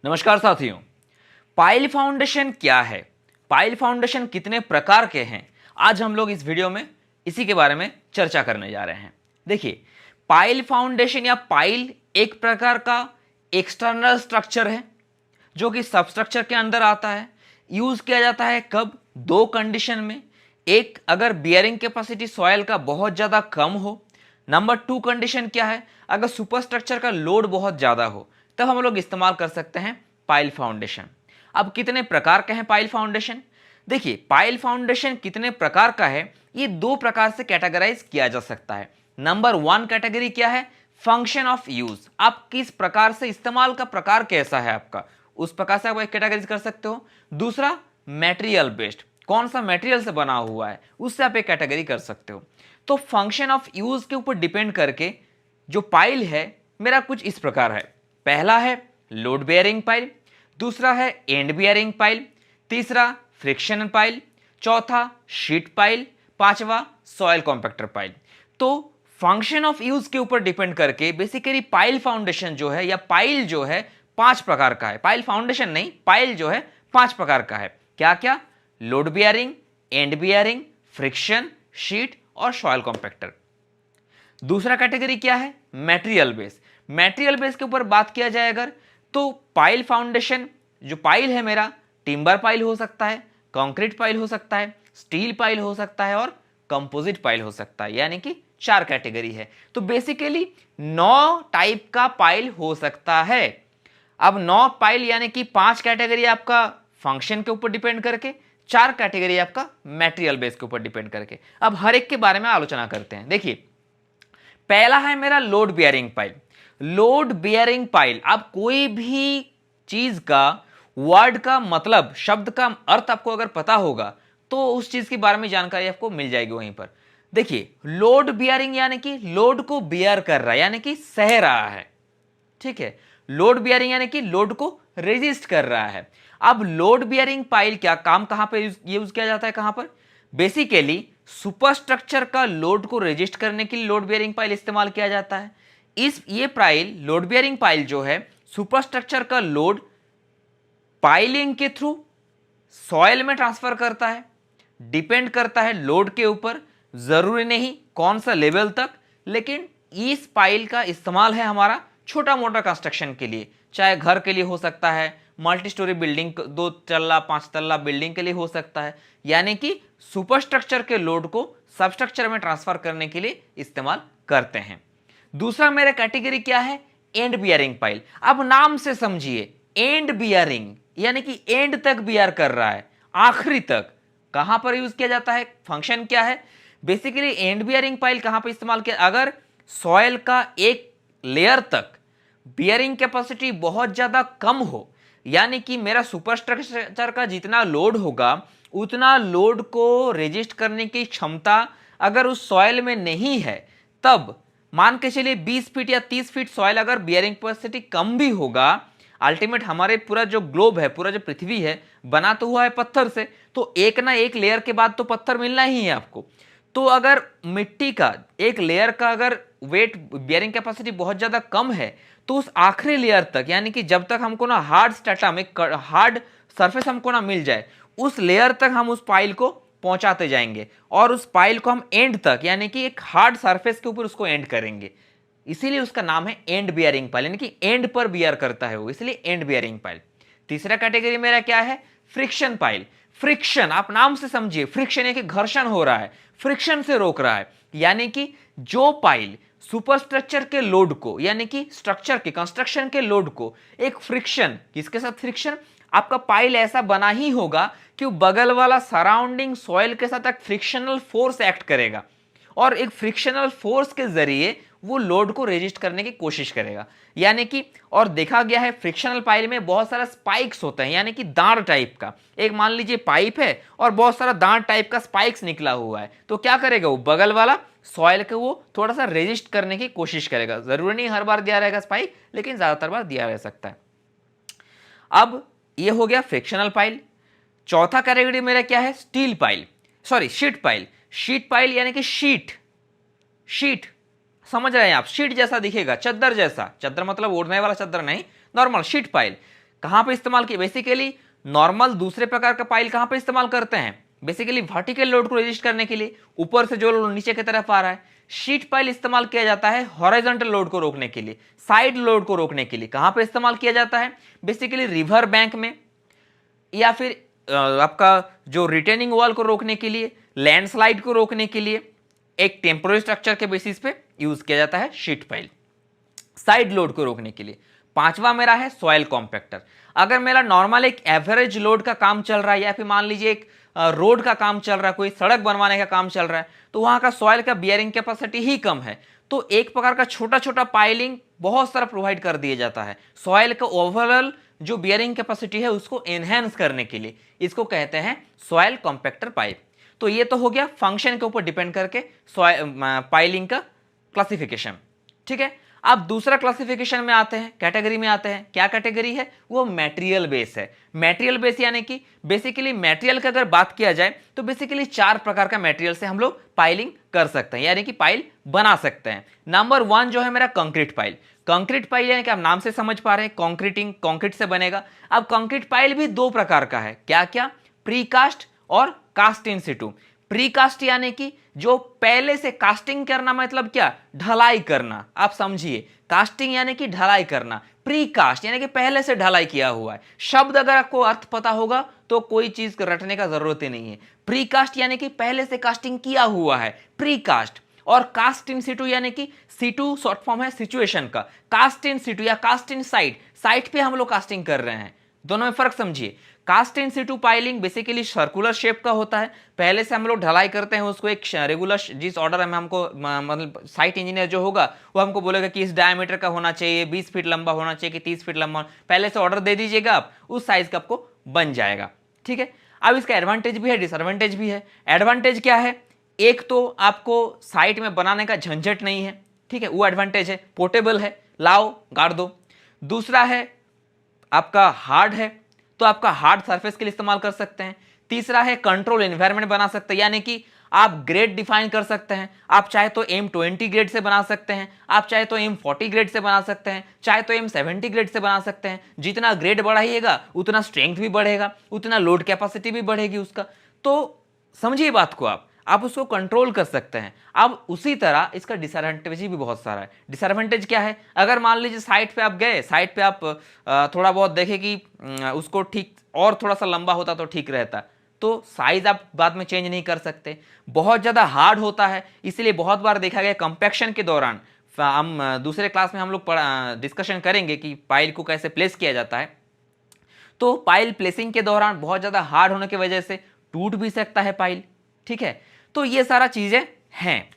नमस्कार साथियों। Pile foundation क्या है, पाइल फाउंडेशन कितने प्रकार के हैं, आज हम लोग इस वीडियो में इसी के बारे में चर्चा करने जा रहे हैं। देखिए, पाइल फाउंडेशन या पाइल एक प्रकार का एक्सटर्नल स्ट्रक्चर है जो कि सबस्ट्रक्चर के अंदर आता है। यूज किया जाता है कब? दो कंडीशन में। एक, अगर बियरिंग कैपेसिटी सॉइल का बहुत ज्यादा कम हो। नंबर टू कंडीशन क्या है? अगर सुपरस्ट्रक्चर का लोड बहुत ज्यादा हो, तब हम लोग इस्तेमाल कर सकते हैं पाइल फाउंडेशन। अब कितने प्रकार के हैं पाइल फाउंडेशन? देखिए, पाइल फाउंडेशन कितने प्रकार का है, ये दो प्रकार से कैटेगराइज किया जा सकता है। नंबर वन कैटेगरी क्या है? Function of use. आप किस प्रकार से, इस्तेमाल का प्रकार कैसा है आपका, उस प्रकार से आप कैटेगराइज कर सकते हो। दूसरा, मटेरियल बेस्ड, कौन सा मटेरियल से बना हुआ है, उससे आप एक कैटेगरी कर सकते हो। तो फंक्शन ऑफ यूज के ऊपर डिपेंड करके जो पाइल है मेरा कुछ इस प्रकार है। पहला है लोड बेयरिंग पाइल, दूसरा है एंड बेयरिंग पाइल, तीसरा फ्रिक्शन पाइल, चौथा शीट पाइल, पांचवा सॉइल कॉम्पैक्टर पाइल। तो फंक्शन ऑफ यूज के ऊपर डिपेंड करके बेसिकली पाइल फाउंडेशन जो है या पाइल जो है पांच प्रकार का है। पाइल फाउंडेशन नहीं, पाइल जो है पांच प्रकार का है। क्या क्या? Load bearing, and bearing, friction, sheet और सॉइल कॉम्पैक्टर। दूसरा कैटेगरी क्या है? Material base. मटेरियल बेस के ऊपर बात किया जाए अगर, तो पाइल फाउंडेशन जो पाइल है मेरा, टिम्बर पाइल हो सकता है, कंक्रीट पाइल हो सकता है, स्टील पाइल हो सकता है और कंपोजिट पाइल हो सकता है, यानी कि चार कैटेगरी है। तो बेसिकली 9 टाइप का पाइल हो सकता है। अब 9 पाइल यानी कि 5 कैटेगरी आपका फंक्शन के ऊपर डिपेंड करके, 4 कैटेगरी आपका मटेरियल बेस के ऊपर डिपेंड करके। अब हर एक के बारे में आलोचना करते हैं। देखिए, पहला है मेरा load bearing pile. Load bearing pile, आप कोई भी चीज का वर्ड का मतलब, शब्द का अर्थ आपको अगर पता होगा तो उस चीज के बारे में जानकारी आपको मिल जाएगी वहीं पर। देखिए, लोड बियरिंग यानी कि लोड को बियर कर रहा है, यानी कि सह रहा है। ठीक है, लोड बियरिंग यानी कि लोड को रेजिस्ट कर रहा है। अब लोड बियरिंग पाइल क्या काम, कहां पर यूज किया जाता है, कहां पर? बेसिकली सुपरस्ट्रक्चर का लोड को रेजिस्ट करने के लिए लोड बियरिंग पाइल इस्तेमाल किया जाता है। ये पाइल, लोड बियरिंग पाइल जो है, सुपरस्ट्रक्चर का लोड पाइलिंग के थ्रू सॉइल में ट्रांसफर करता है। डिपेंड करता है लोड के ऊपर, जरूरी नहीं कौन सा लेवल तक, लेकिन इस पाइल का इस्तेमाल है हमारा छोटा मोटा कंस्ट्रक्शन के लिए, चाहे घर के लिए हो सकता है, मल्टी स्टोरी बिल्डिंग, 2 तल्ला 5 तल्ला बिल्डिंग के लिए हो सकता है, यानी कि सुपरस्ट्रक्चर के लोड को सबस्ट्रक्चर में ट्रांसफर करने के लिए इस्तेमाल करते हैं। दूसरा मेरा कैटेगरी क्या है? And bearing pile. अब नाम से समझिए, एंड बियरिंग यानी कि एंड तक बियर कर रहा है, आखिरी तक। कहां पर यूज किया जाता है, फंक्शन क्या है? बेसिकली एंड बियरिंग पाइल कहां पर इस्तेमाल किया? अगर सॉइल का एक लेयर तक बियरिंग कैपेसिटी बहुत ज्यादा कम हो, यानी कि मेरा सुपरस्ट्रक्चर का जितना लोड होगा उतना लोड को रेजिस्ट करने की क्षमता अगर उस सॉइल में नहीं है, तब मान के चलिए 20 फीट या 30 फीट सॉइल अगर बियरिंग कैपेसिटी कम भी होगा, अल्टीमेट हमारे पूरा जो ग्लोब है, पूरा जो पृथ्वी है, बना तो हुआ है पत्थर से, तो एक ना एक लेयर के बाद तो पत्थर मिलना ही है आपको। तो अगर मिट्टी का एक लेयर का अगर वेट, बियरिंग कैपेसिटी बहुत ज्यादा कम है, तो उस आखिरी लेयर तक, यानी कि जब तक हमको ना हार्ड स्ट्रेटा, एक हार्ड सरफेस हमको ना मिल जाए, उस लेयर तक हम उस पाइल को पहुंचाते जाएंगे और उस पाइल को हम एंड तक, यानी कि एक हार्ड सरफेस के ऊपर उसको एंड करेंगे। इसीलिए उसका नाम है एंड बियरिंग पाइल, यानी कि एंड पर बियर करता है वो, इसलिए एंड बियरिंग पाइल। तीसरा कैटेगरी मेरा क्या है? Friction pile. फ्रिक्शन, आप नाम से समझिए, फ्रिक्शन यानी कि घर्षण हो रहा है, फ्रिक्शन से रोक रहा है, यानी कि जो पाइल सुपरस्ट्रक्चर के लोड को, यानी कि स्ट्रक्चर के, कंस्ट्रक्शन के लोड को एक फ्रिक्शन, किसके साथ फ्रिक्शन? आपका पाइल ऐसा बना ही होगा कि बगल वाला सराउंडिंग सॉइल के साथ एक फ्रिक्शनल फोर्स एक्ट करेगा और एक फ्रिक्शनल फोर्स के जरिए वो लोड को रेजिस्ट करने की कोशिश करेगा। यानी कि, और देखा गया है फ्रिक्शनल पाइल में बहुत सारा स्पाइक्स होते हैं, यानी कि दांत टाइप का, एक मान लीजिए पाइप है और बहुत सारा दांत टाइप का स्पाइक्स निकला हुआ है, तो क्या करेगा वो बगल वाला सॉइल को वो थोड़ा सा रेजिस्ट करने की कोशिश करेगा। जरूरी नहीं हर बार दिया रहेगा स्पाइक, लेकिन ज्यादातर बार दिया रह सकता है। अब ये हो गया फ्रिक्शनल पाइल। चौथा कैटेगरी मेरा क्या है? Steel pile, sorry sheet pile. Sheet pile यानी कि शीट, शीट समझ रहे हैं आप, शीट जैसा दिखेगा, चद्दर जैसा, चद्दर मतलब ओढ़ने वाला चद्दर नहीं, नॉर्मल शीट पाइल। कहां पे इस्तेमाल किया, बेसिकली नॉर्मल दूसरे प्रकार का पाइल कहां पे इस्तेमाल करते हैं, बेसिकली वर्टिकल लोड को रेजिस्ट करने के लिए, ऊपर से जो लोड नीचे की तरफ आ रहा है। शीट पाइल इस्तेमाल किया जाता है हॉरिजॉन्टल लोड को रोकने के लिए, साइड लोड को रोकने के लिए। कहां पे इस्तेमाल किया जाता है, बेसिकली रिवर बैंक में, या फिर आपका जो रिटेनिंग वॉल को रोकने के लिए, लैंडस्लाइड को रोकने के लिए, एक टेम्पोररी स्ट्रक्चर के बेसिस पे यूज किया जाता है शीट पाइल, साइड लोड को रोकने के लिए। पांचवा मेरा है सॉइल कॉम्पैक्टर। अगर मेरा नॉर्मल एक एवरेज लोड का काम चल रहा है, या फिर मान लीजिए एक रोड का काम चल रहा है, कोई सड़क बनवाने का काम चल रहा है, तो वहां का सॉइल का बियरिंग कैपेसिटी ही कम है, तो एक प्रकार का छोटा छोटा पाइलिंग बहुत सारा प्रोवाइड कर दिया जाता है सॉइल का ओवरऑल जो बियरिंग कैपेसिटी है उसको एनहेंस करने के लिए। इसको कहते हैं सॉइल कॉम्पैक्टर पाइप। तो ये तो हो गया फंक्शन के ऊपर डिपेंड करके पाइलिंग का क्लासिफिकेशन। ठीक है, अब दूसरा क्लासिफिकेशन में आते हैं, कैटेगरी में आते हैं। क्या कैटेगरी है, वो मटेरियल बेस है। मटेरियल बेस यानी कि बेसिकली मटेरियल की अगर बात किया जाए तो बेसिकली 4 प्रकार का मटेरियल से हम लोग पाइलिंग कर सकते हैं, यानी कि पाइल बना सकते हैं। नंबर 1 जो है मेरा कंक्रीट पाइल। कंक्रीट पाइल यानी कि आप नाम से समझ पा रहे हैं, कंक्रीटिंग, कंक्रीट से बनेगा। अब कंक्रीट पाइल भी 2 प्रकार का है, क्या क्या, प्रीकास्ट और कास्ट इन सिटू। प्रीकास्ट यानी कि जो पहले से, कास्टिंग करना मतलब क्या, ढलाई करना, आप समझिए, कास्टिंग यानी कि ढलाई करना, प्रीकास्ट यानी कि पहले से ढलाई किया हुआ है। शब्द अगर आपको अर्थ पता होगा तो कोई चीज रटने का जरूरत ही नहीं है। प्रीकास्ट यानी कि पहले से कास्टिंग किया हुआ है, प्रीकास्ट। और कास्ट इन सिटू यानी कि सिटू शॉर्ट फॉर्म है सिचुएशन का, कास्ट इन सिटू या कास्ट इन साइट, साइट पे हम लोग कास्टिंग कर रहे हैं, दोनों में फर्क समझिए। Cast in situ piling basically circular shape का होता है, पहले से हम लोग ढलाई करते हैं उसको एक रेगुलर, जिस ऑर्डर में हमको मतलब साइट इंजीनियर जो होगा वो हमको बोलेगा कि इस डायमीटर का होना चाहिए, 20 फीट लंबा होना चाहिए कि 30 फीट लंबा, पहले से ऑर्डर दे दीजिएगा आप, उस साइज का आपको बन जाएगा। ठीक है, अब इसका एडवांटेज भी है, डिसएडवांटेज भी है। एडवांटेज क्या है, एक तो आपको साइट में बनाने का झंझट नहीं है, ठीक है, वो एडवांटेज है, पोर्टेबल है, लाओ गाड़ दो। दूसरा है आपका हार्ड है, तो आपका हार्ड सरफेस के लिए इस्तेमाल कर सकते हैं। तीसरा है कंट्रोल एनवायरनमेंट बना सकते हैं, यानी कि आप ग्रेड डिफाइन कर सकते हैं, आप चाहे तो M20 ग्रेड से बना सकते हैं, आप चाहे तो M40 ग्रेड से बना सकते हैं, चाहे तो M70 ग्रेड से बना सकते हैं। जितना ग्रेड बढ़ाइएगा उतना स्ट्रेंथ भी बढ़ेगा, उतना लोड कैपेसिटी भी बढ़ेगी उसका। तो समझिए बात को, आप उसको कंट्रोल कर सकते हैं। अब उसी तरह इसका डिसएडवांटेज भी बहुत सारा है। डिसएडवांटेज क्या है, अगर मान लीजिए साइट पे आप गए, साइट पे आप थोड़ा बहुत देखे कि उसको ठीक और थोड़ा सा लंबा होता तो ठीक रहता, तो साइज आप बाद में चेंज नहीं कर सकते। बहुत ज़्यादा हार्ड होता है, इसलिए बहुत बार देखा गया कंपैक्शन के दौरान, हम दूसरे क्लास में हम लोग डिस्कशन करेंगे कि पाइल को कैसे प्लेस किया जाता है, तो पाइल प्लेसिंग के दौरान बहुत ज़्यादा हार्ड होने की वजह से टूट भी सकता है पाइल। ठीक है, तो ये सारा चीजें हैं।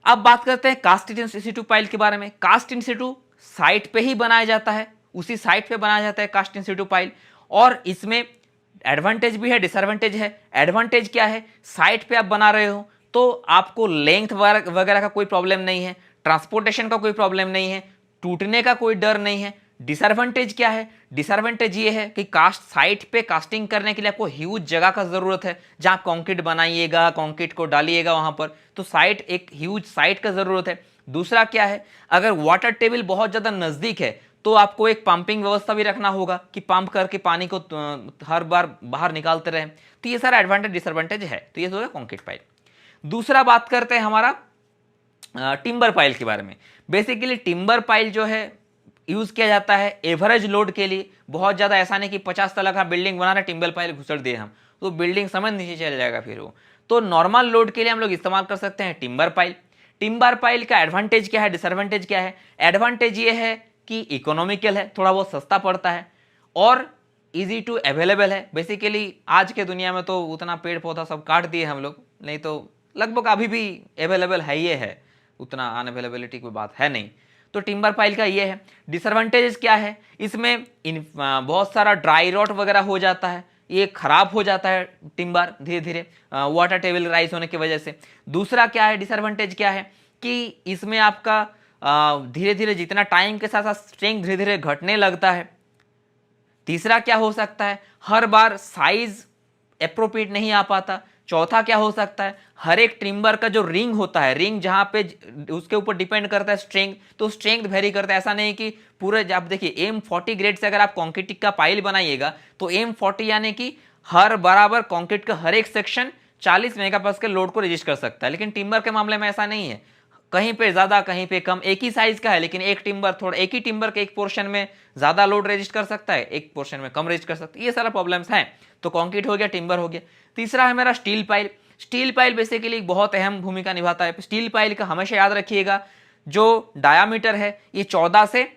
अब बात करते हैं कास्ट इन सिटू पाइल के बारे में। कास्ट इन सिटू साइट पे ही बनाया जाता है, उसी साइट पे बनाया जाता है कास्ट इन सिटू पाइल, और इसमें एडवांटेज भी है, डिसएडवांटेज है। एडवांटेज क्या है, साइट पे आप बना रहे हो तो आपको लेंथ वगैरह का कोई प्रॉब्लम नहीं है, ट्रांसपोर्टेशन का कोई प्रॉब्लम नहीं है, टूटने का कोई डर नहीं है। डिसएडवांटेज क्या है, डिसएडवांटेज ये है कि कास्ट साइट पे कास्टिंग करने के लिए आपको ह्यूज जगह का जरूरत है, जहां कंक्रीट बनाइएगा, कंक्रीट को डालिएगा वहां पर, तो साइट एक ह्यूज साइट का जरूरत है। दूसरा क्या है, अगर वाटर टेबल बहुत ज्यादा नजदीक है तो आपको एक पंपिंग व्यवस्था भी रखना होगा कि पंप करके पानी को हर बार बाहर निकालते रहें। तो ये सारा एडवांटेज डिसएडवांटेज है। तो ये हो गया कंक्रीट पाइल। दूसरा बात करते हैं हमारा टिम्बर पाइल के बारे में। बेसिकली टिम्बर पाइल जो है यूज किया जाता है एवरेज लोड के लिए। बहुत ज्यादा ऐसा नहीं कि 50 तला का बिल्डिंग बना रहे टिम्बर पाइल घुसड़ दिए हम, तो बिल्डिंग समझ नीचे चल जाएगा फिर वो। तो नॉर्मल लोड के लिए हम लोग इस्तेमाल कर सकते हैं टिम्बर पाइल। टिम्बर पाइल का एडवांटेज क्या है, डिसएडवांटेज क्या है। एडवांटेज ये है कि इकोनॉमिकल है, थोड़ा बहुत सस्ता पड़ता है, और इजी टू अवेलेबल है। बेसिकली आज के दुनिया में तो उतना पेड़ पौधा सब काट दिए हम लोग, नहीं तो लगभग अभी भी अवेलेबल है, ये है, उतना अनअवेलेबिलिटी कोई बात है नहीं। तो टिम्बर पाइल का ये है। डिसएडवांटेजेस क्या है, इसमें बहुत सारा ड्राई रॉट वगैरह हो जाता है, ये खराब हो जाता है टिम्बर धीरे धीरे वाटर टेबल राइज होने की वजह से। दूसरा क्या है, डिसएडवांटेज क्या है कि इसमें आपका धीरे धीरे जितना टाइम के साथ साथ स्ट्रेंथ धीरे धीरे घटने लगता है। तीसरा क्या हो सकता है, हर बार साइज एप्रोप्रिएट नहीं आ पाता। चौथा क्या हो सकता है, हर एक टिम्बर का जो रिंग होता है, रिंग जहां पे उसके ऊपर डिपेंड करता है स्ट्रेंथ, तो स्ट्रेंथ वेरी करता है। ऐसा नहीं कि पूरे, आप देखिए M40 ग्रेड से अगर आप कंक्रीट का पाइल बनाइएगा तो M40 यानी कि हर बराबर कंक्रीट का हर एक सेक्शन 40 मेगापास्कल लोड को रजिस्ट कर सकता है, लेकिन टिम्बर के मामले में ऐसा नहीं है। कहीं पे ज्यादा कहीं पे कम, एक ही साइज का है लेकिन एक ही टिम्बर के एक पोर्शन में ज्यादा लोड रजिस्ट कर सकता है, एक पोर्शन में कम रजिस्ट कर सकता है। ये सारा प्रॉब्लम्स हैं। तो कंक्रीट हो गया, टिम्बर हो गया। तीसरा है मेरा steel pile. Steel pile basically बहुत अहम भूमिका निभाता है। स्टील पाइल का हमेशा याद रखिएगा, जो डायामीटर है ये 14 से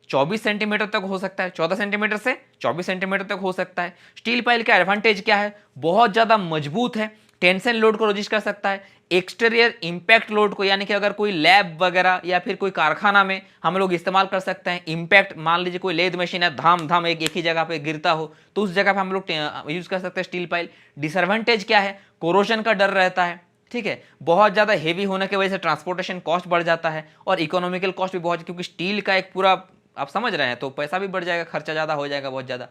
24 सेंटीमीटर तक हो सकता है, 14 सेंटीमीटर से 24 सेंटीमीटर तक हो सकता है। स्टील पाइल का एडवांटेज क्या है, बहुत ज्यादा मजबूत है, टेंशन लोड को रजिस्ट कर सकता है, एक्सटीरियर इंपैक्ट लोड को, यानी कि अगर कोई लैब वगैरह या फिर कोई कारखाना में हम लोग इस्तेमाल कर सकते हैं। इंपैक्ट, मान लीजिए कोई लेद मशीन है, धाम धाम एक ही जगह पे गिरता हो तो उस जगह पे हम लोग यूज कर सकते हैं स्टील पाइल। डिसएडवांटेज क्या है, कोरोजन का डर रहता है, ठीक है, बहुत ज्यादा हेवी होने की वजह से ट्रांसपोर्टेशन कॉस्ट बढ़ जाता है और इकोनॉमिकल कॉस्ट भी बहुत, क्योंकि स्टील का एक पूरा, आप समझ रहे हैं, तो पैसा भी बढ़ जाएगा, खर्चा ज्यादा हो जाएगा, बहुत ज्यादा।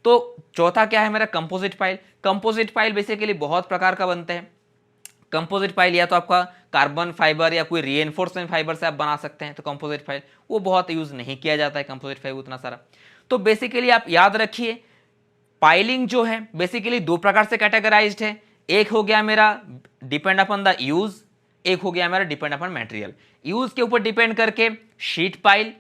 तो चौथा क्या है मेरा, composite pile. Composite pile basically बहुत प्रकार का बनते हैं। कंपोजिट पाइल या तो आपका कार्बन फाइबर या कोई रीएनफोर्समेंट फाइबर से आप बना सकते हैं, तो कंपोजिट पाइल वो बहुत यूज नहीं किया जाता है, कंपोजिट फाइबर उतना सारा। तो बेसिकली आप याद रखिए, पाइलिंग जो है बेसिकली दो प्रकार से कैटेगराइज्ड है। एक हो गया मेरा डिपेंड अपॉन द यूज, एक हो गया मेरा डिपेंड अपॉन मटेरियल। यूज के ऊपर डिपेंड करके शीट पाइल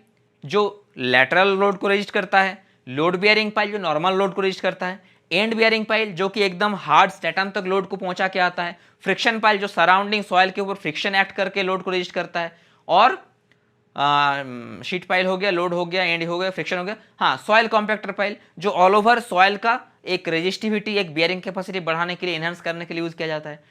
जो लैटरल लोड को रजिस्ट करता है, लोड बियरिंग पाइल जो नॉर्मल लोड को रजिस्ट करता है, एंड बियरिंग पाइल जो कि एकदम हार्ड स्टैटम तक लोड को पहुंचा के आता है, फ्रिक्शन पाइल जो सराउंडिंग सॉइल के ऊपर फ्रिक्शन एक्ट करके लोड को रजिस्ट करता है, और शीट पाइल हो गया, लोड हो गया, एंड हो गया, फ्रिक्शन हो गया। हाँ, सॉइल कॉम्पैक्टर पाइल जो ऑल ओवर सॉइल का एक रेजिस्टिविटी, एक बियरिंग कैपेसिटी बढ़ाने के लिए, एनहांस करने के लिए यूज किया जाता है।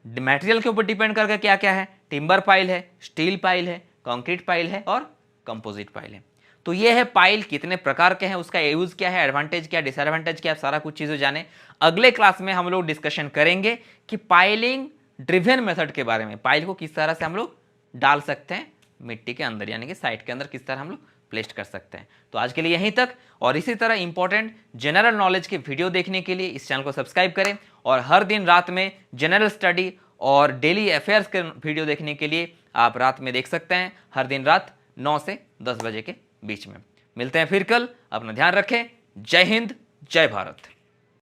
मटेरियल के ऊपर डिपेंड करके क्या क्या है, टिम्बर पाइल है, स्टील पाइल है, कंक्रीट पाइल है और कंपोजिट पाइल है। तो ये है पाइल कितने प्रकार के हैं, उसका यूज क्या है, एडवांटेज क्या, डिसएडवांटेज क्या, सारा कुछ चीजें जाने। अगले क्लास में हम लोग डिस्कशन करेंगे कि पाइलिंग ड्रिवन मेथड के बारे में, पाइल को किस तरह से हम लोग डाल सकते हैं मिट्टी के अंदर, यानी कि साइट के अंदर किस तरह हम लोग प्लेस कर सकते हैं। तो आज के लिए यहीं तक, और इसी तरह इंपॉर्टेंट जनरल नॉलेज के वीडियो देखने के लिए इस चैनल को सब्सक्राइब करें, और हर दिन रात में जनरल स्टडी और डेली अफेयर्स के वीडियो देखने के लिए आप रात में देख सकते हैं, हर दिन रात 9 से 10 बजे के बीच में। मिलते हैं फिर कल, अपना ध्यान रखें। जय हिंद, जय भारत।